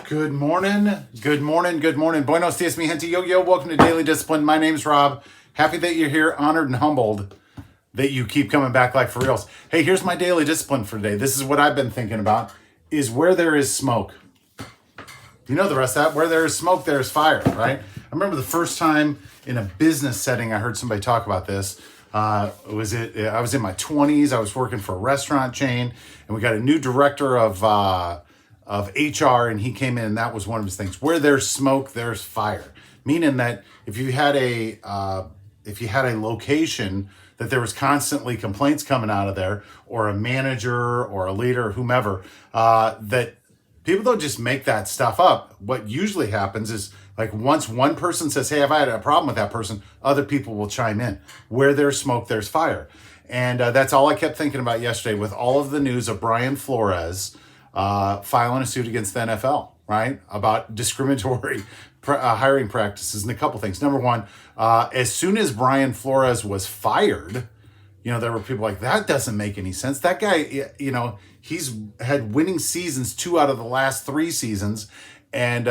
Good morning. Good morning. Good morning. Buenos dias, mi gente. Yo. Welcome to Daily Discipline. My name's Rob. Happy that you're here. Honored and humbled that you keep coming back like for reals. Hey, here's my daily discipline for today. This is what I've been thinking about, is where there is smoke. You know the rest of that. Where there is smoke, there is fire, right? I remember the first time in a business setting I heard somebody talk about this. I was in my 20s. I was working for a restaurant chain, and we got a new director of HR, and he came in, and that was one of his things. Where there's smoke, there's fire. Meaning that if you had a location that there was constantly complaints coming out of there, or a manager or a leader, whomever, that people don't just make that stuff up. What usually happens is, like, once one person says, hey, I've had a problem with that person, other people will chime in. Where there's smoke, there's fire. And that's all I kept thinking about yesterday with all of the news of Brian Flores filing a suit against the NFL, right? About discriminatory hiring practices and a couple things. Number one, as soon as Brian Flores was fired, there were people like, that doesn't make any sense. That guy, he's had winning seasons 2 out of the last 3 seasons. And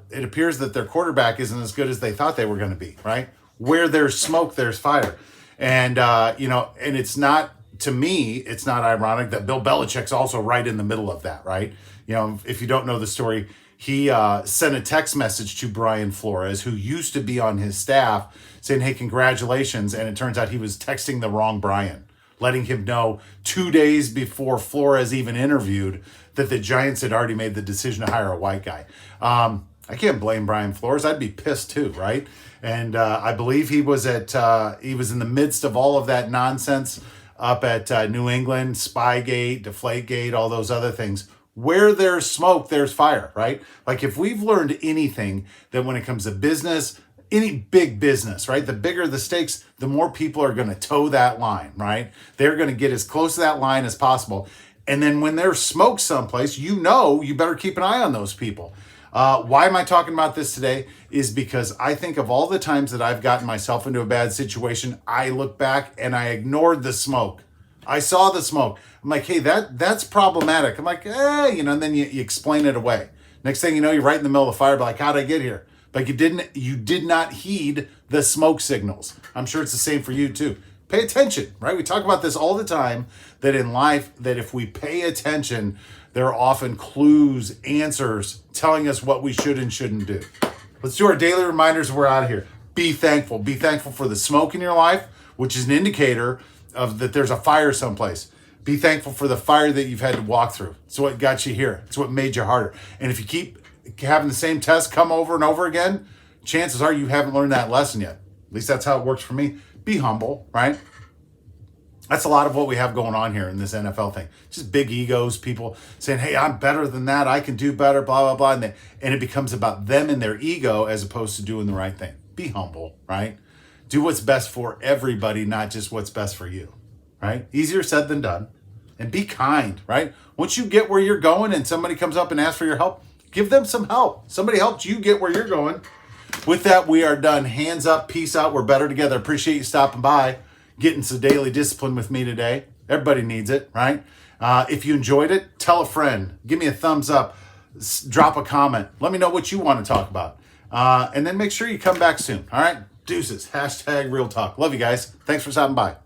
it appears that their quarterback isn't as good as they thought they were going to be, right? Where there's smoke, there's fire. And, and it's not, to me, it's not ironic that Bill Belichick's also right in the middle of that, right? If you don't know the story, he sent a text message to Brian Flores, who used to be on his staff, saying, hey, congratulations. And it turns out he was texting the wrong Brian, letting him know 2 days before Flores even interviewed that the Giants had already made the decision to hire a white guy. I can't blame Brian Flores. I'd be pissed too, right? And I believe he was in the midst of all of that nonsense up at New England, Spygate, Deflategate, all those other things. Where there's smoke, there's fire, right? Like, if we've learned anything, that when it comes to business, any big business, right? The bigger the stakes, the more people are going to toe that line, right? They're going to get as close to that line as possible. And then when there's smoke someplace, you better keep an eye on those people. Why am I talking about this today? Is because I think of all the times that I've gotten myself into a bad situation, I look back and I ignored the smoke. I saw the smoke. I'm like, hey, that's problematic. I'm like, and then you explain it away. Next thing you know, you're right in the middle of the fire, but like, how'd I get here? Like, you did not heed the smoke signals. I'm sure it's the same for you too. Pay attention, right? We talk about this all the time, that in life, that if we pay attention, there are often clues, answers telling us what we should and shouldn't do. Let's do our daily reminders and we're out of here. Be thankful. Be thankful for the smoke in your life, which is an indicator of that there's a fire someplace. Be thankful for the fire that you've had to walk through. It's what got you here. It's what made you harder. And if you keep having the same test come over and over again, chances are you haven't learned that lesson yet. At least that's how it works for me. Be humble, right? That's a lot of what we have going on here in this NFL thing. Just big egos, people saying, hey, I'm better than that. I can do better, blah, blah, blah. And it becomes about them and their ego as opposed to doing the right thing. Be humble, right? Do what's best for everybody, not just what's best for you, right? Easier said than done. And be kind, right? Once you get where you're going and somebody comes up and asks for your help, give them some help. Somebody helped you get where you're going. With that, we are done. Hands up, peace out. We're better together. Appreciate you stopping by, getting some daily discipline with me today. Everybody needs it, right? If you enjoyed it, tell a friend. Give me a thumbs up. Drop a comment. Let me know what you want to talk about. And then make sure you come back soon. All right? Deuces. #Real Talk. Love you guys. Thanks for stopping by.